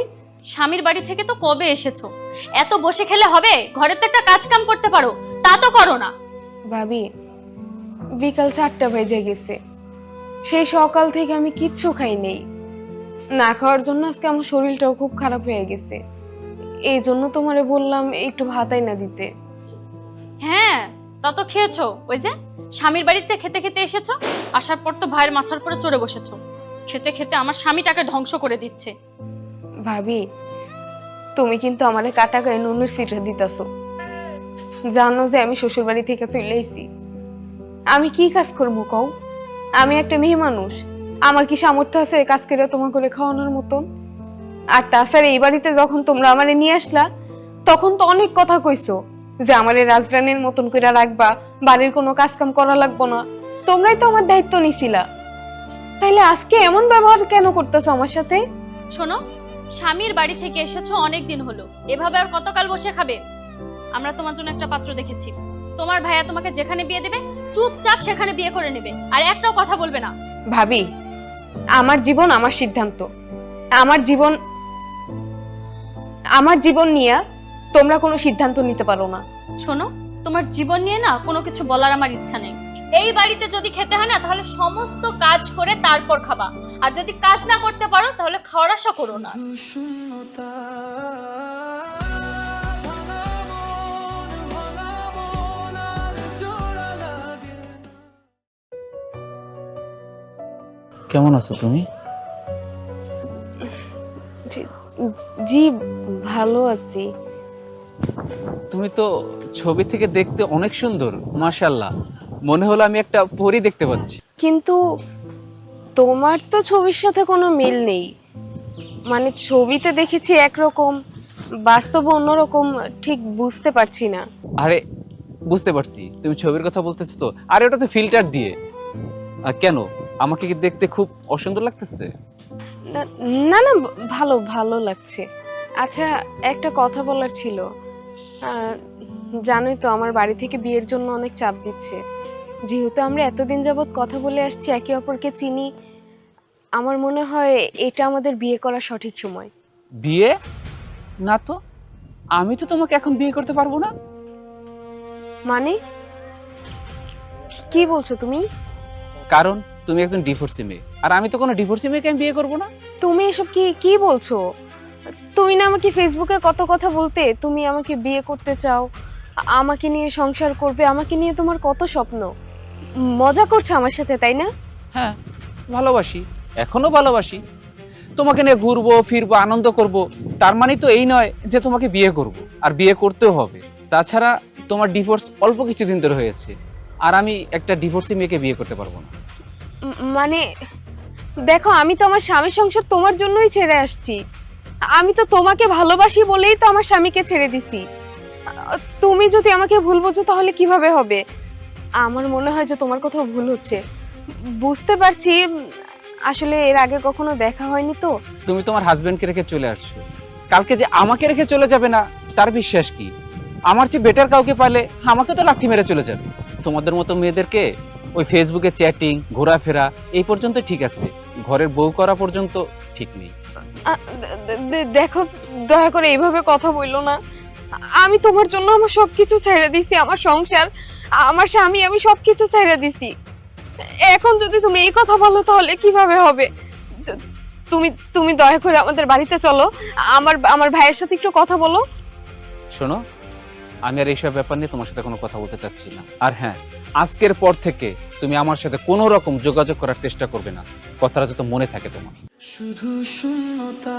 স্বামীর বাড়ি থেকে তো কবে এসেছো? এত বসে খেলে হবে? ঘরে তো একটা কাজ কাম করতে পারো, তা তো করো না। ভাবি, বিকাল 4টা বেজে গেছে, সেই সকাল থেকে আমি কিচ্ছু খাই নেই। না খাওয়ার জন্য আজকে আমার শরীরটাও খুব খারাপ হয়ে গেছে। এই জন্য তোমারে বললাম একটু ভাত আইনা দিতে। হ্যাঁ, তত খেয়েছো। ওই যে স্বামীর বাড়িতে খেতে খেতে এসেছো, আসার পর তো ভাইয়ের মাথার উপরে চড়ে বসেছো। খেতে খেতে আমার স্বামীটাকে ধ্বংস করে দিচ্ছে। ভাবি, তুমি কিন্তু আমারে কাটা গায়ে নুনের সিটে দিতেছো। জানো যে আমি শ্বশুর বাড়ি থেকে চলে আইছি। আমি কি কাজ করবো কও? আমি একটা মেয়ে মানুষ, আমার কি সামর্থ্য আছে কাজ করে তোমার করে খাওয়ানোর মতন? আর তাছাড়া এই বাড়িতে যখন তোমরা আমারে নিয়ে আসলা, তখন তো অনেক কথা কইছো যে আমারে রাজরানীর মতন করে রাখবা, বাড়ির কোনো কাজ কাম করা লাগবো না। তোমরাই তো আমার দায়িত্ব নিছিলা, তাইলে আজকে এমন ব্যবহার কেন করতেছো আমার সাথে? শোনো, স্বামীর বাড়ি থেকে এসেছো অনেক দিন হলো, এভাবে আর কতকাল বসে খাবে? আমরা তোমার জন্য একটা পাত্র দেখেছি, তোমার ভাইয়া তোমাকে যেখানে বিয়ে দেবে চুপচাপ সেখানে বিয়ে করে নেবে, আর একটাও কথা বলবে না। ভাবি, আমার জীবন আমার সিদ্ধান্ত, আমার জীবন নিয়ে তোমরা কোনো সিদ্ধান্ত নিতে পারো না। শোনো, তোমার জীবন নিয়ে না কোনো কিছু বলার আমার ইচ্ছা নেই। এই বাড়িতে যদি খেতে হয় না তাহলে সমস্ত কাজ করে তারপর খাবা, আর যদি কাজ না করতে পারো তাহলে খাওয়ার আশা করো না। কেমন আছো তুমি? জি ভালো আছি। তুমি তো ছবি থেকে দেখতে অনেক সুন্দর, মাশাআল্লাহ। মনে হলো আমি একটা পরী দেখতে পাচ্ছি। কিন্তু তোমার তো ছবির সাথে কোনো মিল নেই। মানে ছবিতে দেখেছি একরকম, বাস্তবে অন্যরকম, ঠিক বুঝতে পারছি না। আরে বুঝতে পারছি তুমি ছবির কথা বলতেছো তো। আরে ওটা তো ফিল্টার দিয়ে। আর কেন, আমাকে কি দেখতে খুব অসুন্দর লাগতেছে? না না না, ভালো ভালো লাগছে। আচ্ছা, একটা কথা বলার ছিল। জানোই তো আমার বাড়ি থেকে বিয়ের জন্য অনেক চাপ দিচ্ছে। যেহেতু আমরা এতদিন যাবৎ কথা বলে আসছি, একে অপরকে চিনি, আমার মনে হয় এটা আমাদের বিয়ে করার সঠিক সময়। বিয়ে? না তো, আমি তো তোমাকে এখন বিয়ে করতে পারবো না। মানে কি বলছো তুমি? কারণ তুমি একজন ডিভোর্সি মেয়ে, আর আমি তো কোনো ডিভোর্সি মেয়েকে আমি বিয়ে করবো না। তুমি এসব কি কি বলছো? তুমি না আমাকে ফেসবুকে কত কথা বলতে, তুমি আমাকে বিয়ে করতে চাও, আমাকে নিয়ে সংসার করবে, আমাকে নিয়ে তোমার কত স্বপ্ন। মজা করছো আমার সাথে, তাই না? হ্যাঁ, ভালোবাসি, এখনো ভালোবাসি। তোমাকে নিয়ে ঘুরবো ফিরবো আনন্দ করব, তার মানে তো এই নয় যে তোমাকে বিয়ে করব, আর বিয়ে করতেও হবে। তাছাড়া তোমার ডিভোর্স অল্প কিছুদিন ধরে হয়েছে, আর আমি একটা ডিভোর্সি মেয়েকে বিয়ে করতে পারবো না। মানে দেখো, আমি তো আমার স্বামীর সংসার তোমার জন্যই ছেড়ে আসছি। আমি তো তোমাকে ভালোবাসি বলেই তো আমার স্বামীকে ছেড়ে দিছি। তুমি যদি আমাকে ভুল বোঝো তাহলে কিভাবে হবে? আমার মনে হয় যে তোমার কোথাও ভুল হচ্ছে। বুঝতে পারছি, আসলে এর আগে কখনো দেখা হয়নি তো। তুমি তোমার হাজবেন্ডকে রেখে চলে আসছো, কালকে যে আমাকে রেখে চলে যাবে না তার বিশ্বাস কি? আমার চেয়ে বেটার কাউকে পালে আমাকে তো লাথি মেরে চলে যাবে। তোমাদের মতো মেয়েদেরকে ওই ফেসবুকে চ্যাটিং ঘোরাফেরা এই পর্যন্ত ঠিক আছে, ঘরের বউ করা পর্যন্ত ঠিক নেই। দেখো, দয়া করে এইভাবে কথা বললো না। আমি তোমার জন্য আমার সবকিছু ছেড়ে দিছি, আমার সংসার, আমার স্বামী, আমি সবকিছু ছেড়ে দিছি। এখন যদি তুমি এই কথা বলো তাহলে কিভাবে হবে? তুমি তুমি দয়া করে আমাদের বাড়িতে চলো, আমার ভাইয়ের সাথে একটু কথা বলো। শোনো, আমি আর এইসব ব্যাপার নিয়ে তোমার সাথে কোনো কথা বলতে চাচ্ছি না। আর হ্যাঁ, আজকের পর থেকে তুমি আমার সাথে কোনো রকম যোগাযোগ করার চেষ্টা করবে না, কথাটা যাতে মনে থাকে তোমার। শুধু শূন্যতা,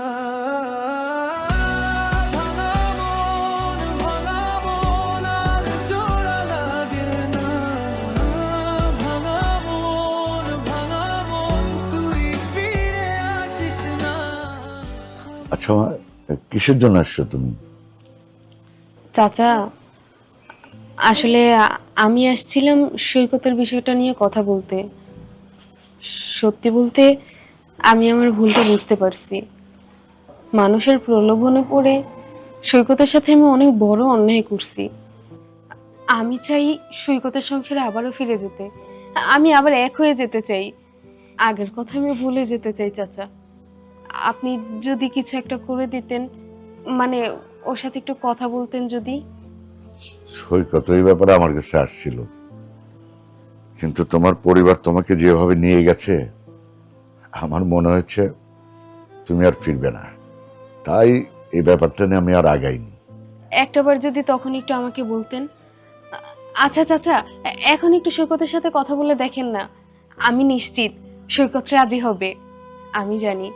আচ্ছা মা, কিসের জন্য আসছো তুমি? চাচা, আসলে আমি আসছিলাম সৈকতের বিষয়টা নিয়ে কথা বলতে। সত্যি বলতে আমি আমার ভুলটা বুঝতে পারছি। মানুষের প্রলোভনে পড়ে সৈকতের সাথে আমি অনেক বড় অন্যায় করছি। আমি চাই সৈকতের সংসারে আবারও ফিরে যেতে। আমি আবার এক হয়ে যেতে চাই। আগের কথা আমি ভুলে যেতে চাই চাচা। আপনি যদি কিছু একটা করে দিতেন, মানে ওর সাথে একটু কথা বলতেন যদি। সৈকত এই ব্যাপারে আমার কাছে আসছিল, কিন্তু তোমার পরিবার তোমাকে যেভাবে নিয়ে গেছে আমার মনে হচ্ছে তুমি আর ফিরবে না, তাই এই ব্যাপারটা নিয়ে আমি আর আগাইনি। একটাবার যদি তখন একটু আমাকে বলতেন। আচ্ছা চাচা, এখন একটু সৈকতের সাথে কথা বলে দেখেন না। আমি নিশ্চিত সৈকত রাজি হবে। আমি জানি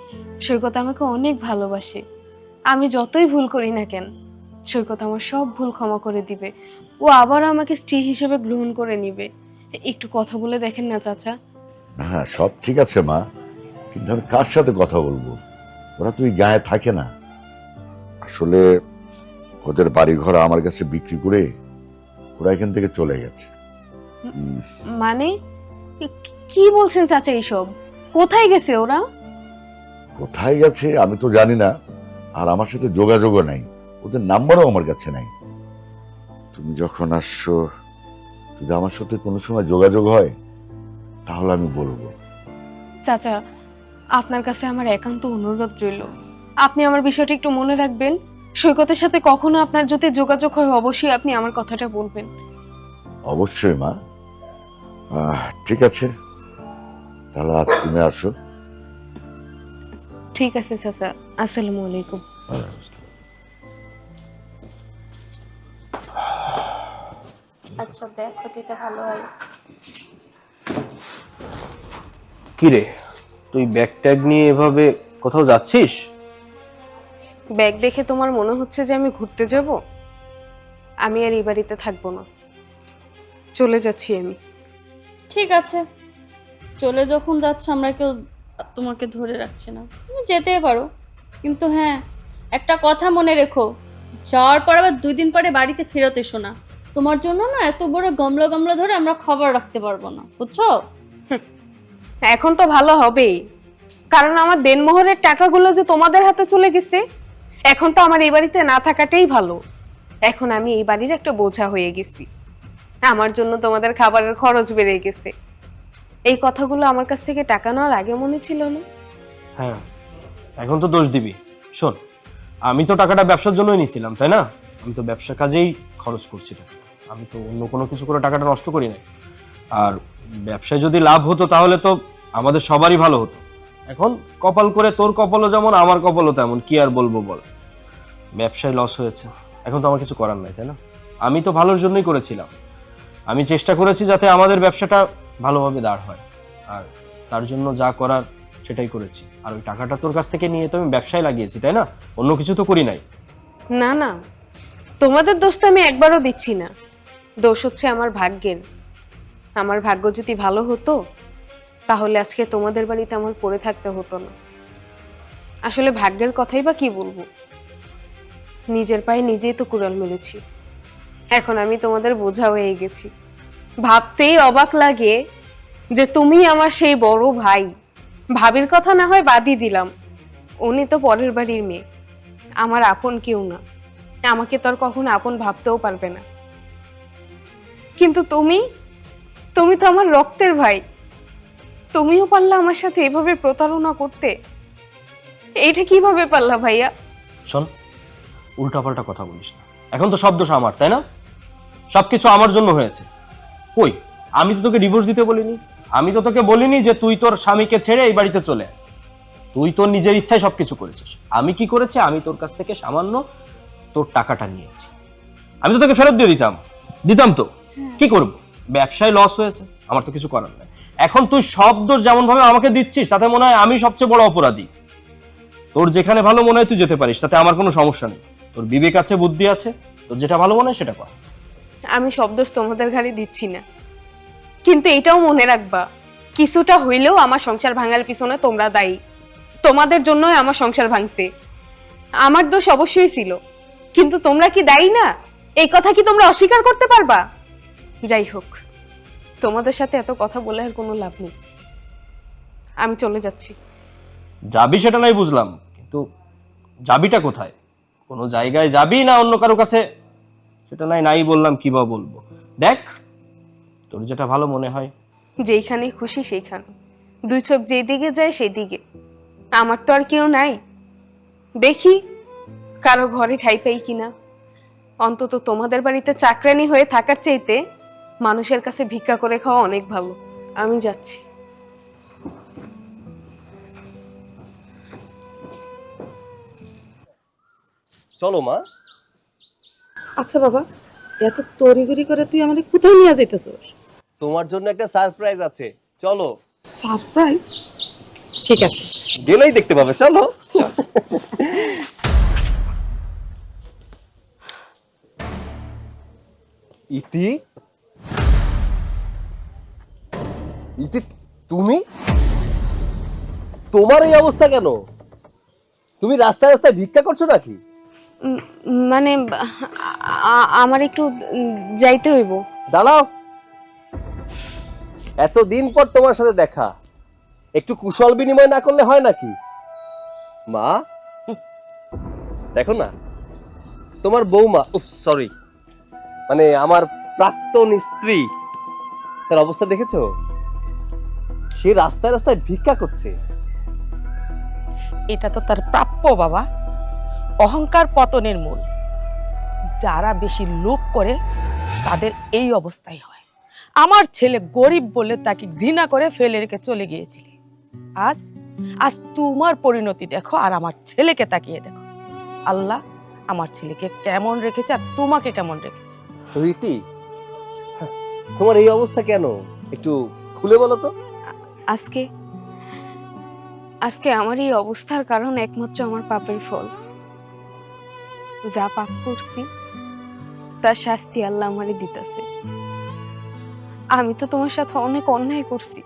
সৈকত আমাকে অনেক ভালোবাসে। আমি যতই ভুল করি না কেন, সৈকত আমার সব ভুল ক্ষমা করে দিবে। ও আবার আমাকে স্ত্রী হিসেবে গ্রহণ করে নিবে। একটু কথা বলে দেখেন না চাচা। হ্যাঁ, সব ঠিক আছে মা, কিন্তু আমি কার সাথে কথা বলবো? ওরা তুই গায়ে থাকে না। আসলে ওদের বাড়ি ঘর আমার কাছে বিক্রি করে ওরা এখান থেকে চলে গেছে। মানে কি বলছেন চাচা এইসব? কোথায় গেছে ওরা? কোথায় গেছে আমি তো জানি না, আর আমার সাথে যোগাযোগও নাই, ওদের নাম্বারও আমার কাছে নাই। তুমি যখন আসছো, যদি আমার সাথে কোনো সময় যোগাযোগ হয় তাহলে আমি বলবো। চাচা, আপনার কাছে আমার একান্ত অনুরোধ রইল, আপনি আমার বিষয়টা একটু মনে রাখবেন। সৈকতের সাথে কখনো আপনার যদি যোগাযোগ হয় অবশ্যই আপনি আমার কথাটা বলবেন। অবশ্যই মা। ঠিক আছে, তাহলে আজ তুমি আসো। ঠিক আছে চাচা, আসসালামু আলাইকুম। আচ্ছা দেখো যেটা ভালো হয়। কি রে, তুই ব্যাগ ট্যাগ নিয়ে এভাবে কোথাও যাচ্ছিস? ব্যাগ দেখে তোমার মনে হচ্ছে যে আমি ঘুরতে যাব? আমি আর এই বাড়িতে থাকবো না, চলে যাচ্ছি আমি। ঠিক আছে, চলে যখন যাচ্ছ আমরা কেউ তোমাকে ধরে রাখছি না, তুমি যেতেই পারো। কিন্তু হ্যাঁ, একটা কথা মনে রেখো, যাওয়ার পর আবার 2 দিন পরে বাড়িতে ফেরত এসো না। তোমার জন্য না এত বড় গামলা গামলা ধরে আমরা খাবার রাখতে পারবো না, বুঝছো? এখন তো ভালো হবেই, কারণ আমার দেনমোহরের টাকাগুলো যে তোমাদের হাতে চলে গেছে। এখন তো আমার এই বাড়িতে না থাকাটাই ভালো। এখন আমি এই বাড়ির একটা বোঝা হয়ে গেছি, আমার জন্য তোমাদের খাবারের খরচ বেড়ে গেছে। এই কথাগুলো আমার কাছ থেকে টাকা নেওয়ার আগে মনে ছিল না? হ্যাঁ, এখন তো দোষ দিবি। শোন, আমি তো টাকাটা ব্যবসার জন্যই নিয়েছিলাম, তাই না? আমি তো ব্যবসার কাজেই খরচ করছি টাকা, আমি তো অন্য কোনো কিছু করে টাকাটা নষ্ট করি নাই। আর ব্যবসায় যদি লাভ হতো তাহলে তো আমাদের সবারই ভালো হতো। এখন কপাল করে তোর কপালও যেমন আমার কপালও তেমন, কি আর বলবো বল। ব্যবসায় লস হয়েছে, এখন তো আমার কিছু করার নাই, তাই না? আমি তো ভালোর জন্যই করেছিলাম, আমি চেষ্টা করেছি যাতে আমাদের ব্যবসাটা ভালোভাবে দাঁড় হয়, আর তার জন্য যা করার সেটাই করেছি। আর ওই টাকাটা তোর কাছ থেকে নিয়ে তো আমি ব্যবসায় লাগিয়েছি, তাই না? অন্য কিছু তো করি নাই। না না, তোমাদের দোষ তো আমি একবারও দিচ্ছি না। দোষ হচ্ছে আমার ভাগ্যের। আমার ভাগ্য যদি ভালো হতো তাহলে আজকে তোমাদের বাড়িতে আমার পড়ে থাকতে হতো না। আসলে ভাগ্যের কথাই বা কি বলবো, নিজের পায়ে নিজেই তো কুড়াল মেরেছি। এখন আমি তোমাদের বোঝা হয়ে গেছি। ভাবতেই অবাক লাগে যে তুমি আমার সেই বড় ভাই। ভাবির কথা না হয় বাদই দিলাম, উনি তো পরের বাড়ির মেয়ে, আমার আপন কেউ না। আমাকে তো আর কখনো আপন ভাবতেও পারবে না। কিন্তু তুমি তুমি তো আমার রক্তের ভাই, তুমিও পারলা আমার সাথে এভাবে প্রতারণা করতে? এইটা কিভাবে পারলা ভাইয়া? শোন, উল্টাপাল্টা কথা বলিস না। এখন তো সব দোষ আমার, তাই না? সবকিছু আমার জন্য হয়েছে। কই, আমি তো তোকে ডিভোর্স দিতে বলিনি, আমি তো তোকে বলিনি যে তুই তোর স্বামীকে ছেড়ে এই বাড়িতে চলে আয়। তুই তোর নিজের ইচ্ছায় সবকিছু করেছিস। আমি কি করেছি? আমি তোর কাছ থেকে সামান্য তোর টাকাটা নিয়েছি। আমি তো তোকে ফেরত দিয়ে দিতাম তো। কি করব? ব্যবসায় লস হয়েছে, আমার তো কিছু করার নাই। এখন তুই সব দোষ যেমন ভাবে আমাকে দিচ্ছিস, তাতে মনে হয় আমি সবচেয়ে বড় অপরাধী। তোর যেখানে ভালো মনে হয় তুই যেতে পারিস, তাতে আমার কোনো সমস্যা নেই। তোর বিবেক আছে, বুদ্ধি আছে, তোর যেটা ভালো মনে হয় সেটা কর। আমি সব দোষ তোমাদের ঘাড়ে দিচ্ছি না, কিন্তু এটাও মনে রাখবা, কিছুটা হইলেও আমার সংসার ভাঙার পিছনে তোমরা দায়ী। তোমাদের জন্যই আমার সংসার ভাঙছে। আমার দোষ অবশ্যই ছিল, কিন্তু তোমরা কি দায়ী না? এই কথা কি তোমরা অস্বীকার করতে পারবা? যাই হোক, তোমাদের সাথে এত কথা বলে আর কোনো লাভ নেই, আমি চলে যাচ্ছি। যাবি সেটা নাই বুঝলাম, কিন্তু যাবিটা কোথায়? কোনো জায়গায় যাবি না অন্য কারো কাছে? সেটা নাই বললাম, কি বা বলবো। দেখ, তোর যেটা ভালো মনে হয়। যেইখানে খুশি সেইখানে, দুই চোখ যেদিকে যায় সেদিকে। আমার তো আর কেউ নাই, দেখি কারো ঘরে ঠাই পাই কিনা। অন্তত তোমাদের বাড়িতে চাকরানি হয়ে থাকার চাইতে মানুষের কাছে ভিক্ষা করে খাওয়া অনেক ভালো। আমি যাচ্ছি। চলো মা। আচ্ছা বাবা, এত তড়িঘড়ি করে তুই আমাকে কোথায় নিয়ে যাইতেছস? তোমার জন্য একটা সারপ্রাইজ আছে, চলো। সারপ্রাইজ? ঠিক আছে, গেলেই দেখতে পাবে, চলো। ইতি, ইতি, তুমি? তোমার এই অবস্থা কেন? তুমি রাস্তায় রাস্তায় ভিক্ষা করছো নাকি? মানে আমার একটু যাইতে হইব। দাঁড়াও, এতদিন পর তোমার সাথে দেখা, একটু কুশল বিনিময় না করলে হয় নাকি? মা, দেখো না, তোমার বৌমা, সরি, মানে আমার প্রাক্তন স্ত্রী, তার অবস্থা দেখেছো? সে রাস্তায় রাস্তায় ভিক্ষা করছে। এটা তো তার প্রাপ্য বাবা। অহংকার পতনের মূল। যারা বেশি লোভ করে তাদের এই অবস্থাই হয়। আমার ছেলে গরিব বলে তাকে ঘৃণা করে ফেলে রেখে চলে গিয়েছিলে। আজ আজ তোমার পরিণতি দেখো, আর আমার ছেলেকে তাকিয়ে দেখো। আল্লাহ আমার ছেলেকে কেমন রেখেছে আর তোমাকে কেমন রেখেছে। রীতি, তোমার এই অবস্থা কেন একটু খুলে বলো তো। আজকে আমার এই অবস্থার কারণ একমাত্র আমার পাপের ফল। যা পাপ করছি তার শাস্তি আল্লাহ আমারে দিতেছে। আমি তো তোমার সাথে অনেক অন্যায় করছি,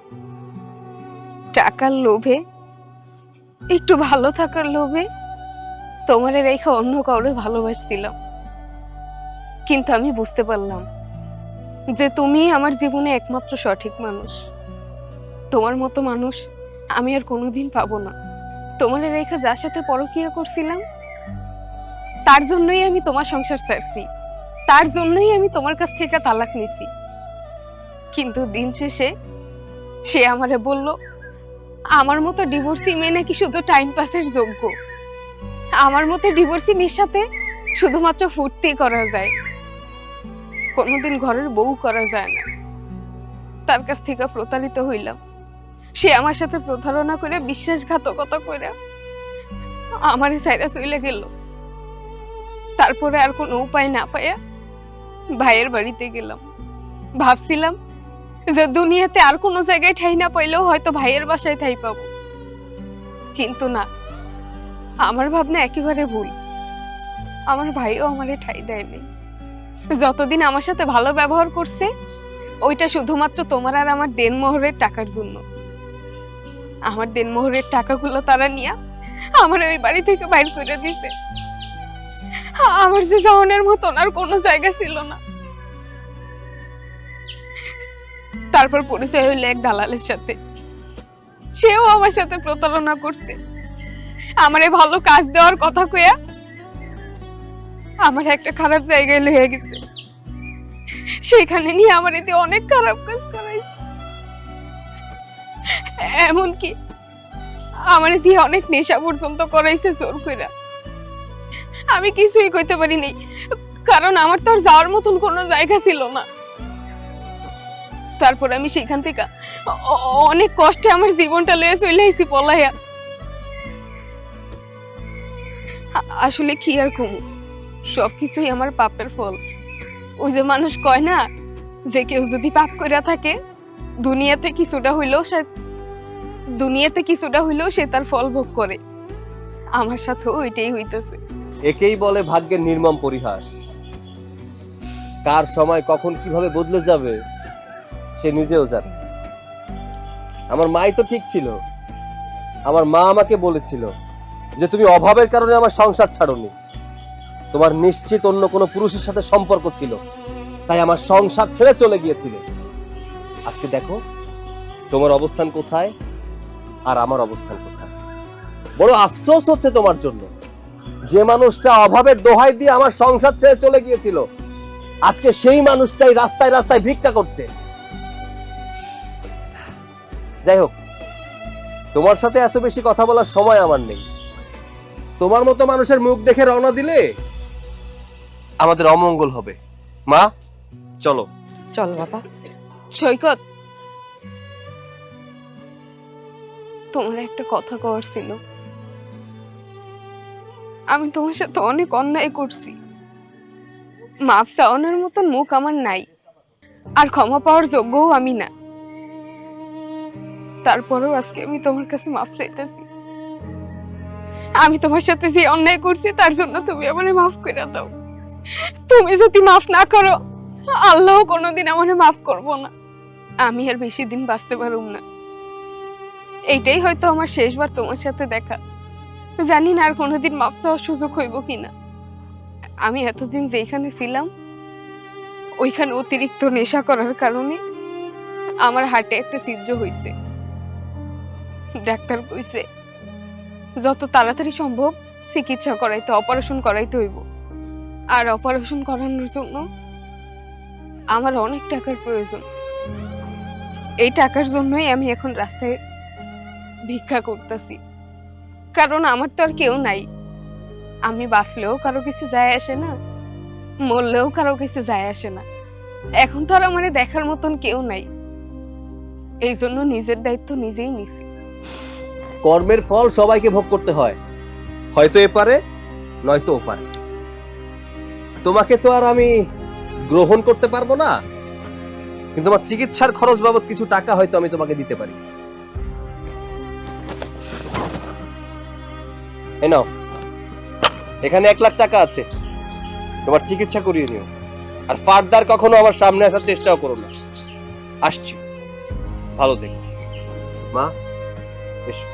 টাকার লোভে, একটু ভালো থাকার লোভে তোমারে রেখে অন্য কাউরে ভালোবাসছিলাম। কিন্তু আমি বুঝতে পারলাম যে তুমি আমার জীবনে একমাত্র সঠিক মানুষ। তোমার মতো মানুষ আমি আর কোনোদিন পাবো না। তোমারে রেখে যার সাথে পরকীয়া করছিলাম তার জন্যই আমি তোমার সংসার ছাড়ছি, তার জন্যই আমি তোমার কাছ থেকে তালাক নিছি। কিন্তু দিন শেষে সে আমারে বলল আমার মতো ডিভোর্সি মেয়ে নাকি শুধু টাইম পাসের যোগ্য, আমার মতো ডিভোর্সি মেয়ের সাথে শুধুমাত্র ফুর্তি করা যায়, কোনোদিন ঘরের বউ করা যায় না। তার কাছ থেকে প্রতারিত হইলাম। সে আমার সাথে প্রতারণা করে, বিশ্বাসঘাতকতা করে আমারে সাইরা চলে গেল। তারপরে আর কোনো উপায় না পাইয়া ভাইয়ের বাড়িতে গেলাম। ভাবছিলাম যে দুনিয়াতে আর কোনো জায়গায় ঠাই না পাইলেও হয়তো ভাইয়ের বাসায় ঠাই পাবো, কিন্তু না, আমার ভাবনা একেবারে ভুল। আমার ভাইও আমারে ঠাই দেয়নি। যতদিন আমার সাথে ভালো ব্যবহার করছে ওইটা শুধুমাত্র তোমার আর আমার দেনমোহরের টাকার জন্য। আমার দেনমোহরের টাকাগুলো তারা নিয়ে আমার ওই বাড়ি থেকে বাইর করে দিছে। আমার যে যাওয়ানোর মতন আর কোনো জায়গা ছিল না। তারপর পরিচয় হইলো এক দালালের সাথে, সেও আমার সাথে প্রতারণা করছে। আমারে ভালো কাজ দেওয়ার কথা কইয়া আমার একটা খারাপ জায়গায় লয়ে গেছে, সেখানে নিয়ে আমার এতে অনেক খারাপ কাজ করাইছে। এমনকি আমার দিয়ে অনেক নেশা পর্যন্ত করাইছে জোর কইরা। আমি কিছুই কইতে পারিনি, কারণ আমার তো আর যাওয়ার মতন কোনো জায়গা ছিল না। তারপর আমি সেখান থেকে অনেক কষ্টে আমার জীবনটা লয়ে চলে আইছি পলাইয়া। আসলে কি আর কমু, সবকিছুই আমার পাপের ফল। ওই যে মানুষ কয় না যে কেউ যদি পাপ কইরা থাকে দুনিয়াতে কিছুটা হইলেও সে তার ফল ভোগ করে। আমার সাথে ওইটাই হইতেছে। একেই বলে ভাগ্যের নির্মম পরিহাস। কার সময় কখন কিভাবে বদলে যাবে সে নিজেও জানে। আমার মাই তো ঠিক ছিল। আমার মা আমাকে বলেছিল যে তুমি অভাবের কারণে আমার সংসার ছাড়োনি, তোমার নিশ্চিত অন্য কোনো পুরুষের সাথে সম্পর্ক ছিল, তাই আমার সংসার ছেড়ে চলে গিয়েছিলে। আজকে দেখো তোমার অবস্থান কোথায় আর আমার অবস্থান কোথায়। বড় আফসোস হচ্ছে তোমার জন্য। যে মানুষটা অভাবের দোহাই দিয়ে আমার সংসার ছেড়ে চলে গিয়েছিল আজকে সেই মানুষটাই রাস্তায় রাস্তায় ভিক্ষা করছে। যাই হোক, তোমার সাথে এত বেশি কথা বলার সময় আমার নেই। তোমার মতো মানুষের মুখ দেখে রওনা দিলে আমাদের অমঙ্গল হবে। মা চলো। চল বাবা। সৈকত, তোমার একটা কথা কওয়ার ছিল। আমি তোমার সাথে অনেক অন্যায় করছি, মাফ চাওয়ানোর মতন মুখ আমার নাই, আর ক্ষমা পাওয়ার যোগ্যও আমি না। তারপরেও আজকে আমি তোমার কাছে মাফ চাইতেছি। আমি তোমার সাথে যে অন্যায় করছি তার জন্য তুমি আমারে মাফ করে দাও। তুমি যদি মাফ না করো আল্লাহ কোনোদিন আমারে মাফ করবো না। আমি আর বেশি দিন বাঁচতে পারুম না। এইটাই হয়তো আমার শেষবার তোমার সাথে দেখা। জানি না আর কোনোদিন মাফ চাওয়ার সুযোগ হইব কিনা। আমি এতদিন যেখানে ছিলাম ওইখানে অতিরিক্ত নেশা করার কারণে আমার হার্টে একটা ছিদ্র হয়েছে। ডাক্তার কইছে যত তাড়াতাড়ি সম্ভব চিকিৎসা করাইতে, অপারেশন করাইতে হইব। আর অপারেশন করানোর জন্য আমার অনেক টাকার প্রয়োজন। এই টাকার জন্যই আমি এখন রাস্তায় ভিক্ষা করতেছি, কারণ আমার তো আর কেউ নাই। আমি বাঁচলেও কারো কিছু যায় আসে না, মরলেও কারো কিছু যায় আসে না। এখন তো আর আমার দেখার মতন কেউ নাই। এই জন্য নিজের দায়িত্ব নিজেই নিছি। কর্মের ফল সবাইকে ভোগ করতে হয়, হয়তো এপারে নয়তো ওপারে। তোমাকে তো আর আমি গ্রহণ করতে পারবো না, কিন্তু আমার চিকিৎসার খরচ বাবদ কিছু টাকা হয়তো আমি তোমাকে দিতে পারি। এই নাও, এখানে 1 লাখ টাকা আছে। তোমার চিকিৎসা করিয়ে নিও, আর ফার্দার কখনো আমার সামনে আসার চেষ্টাও করো না। আসছি, ভালো থেকো। মা, এসো।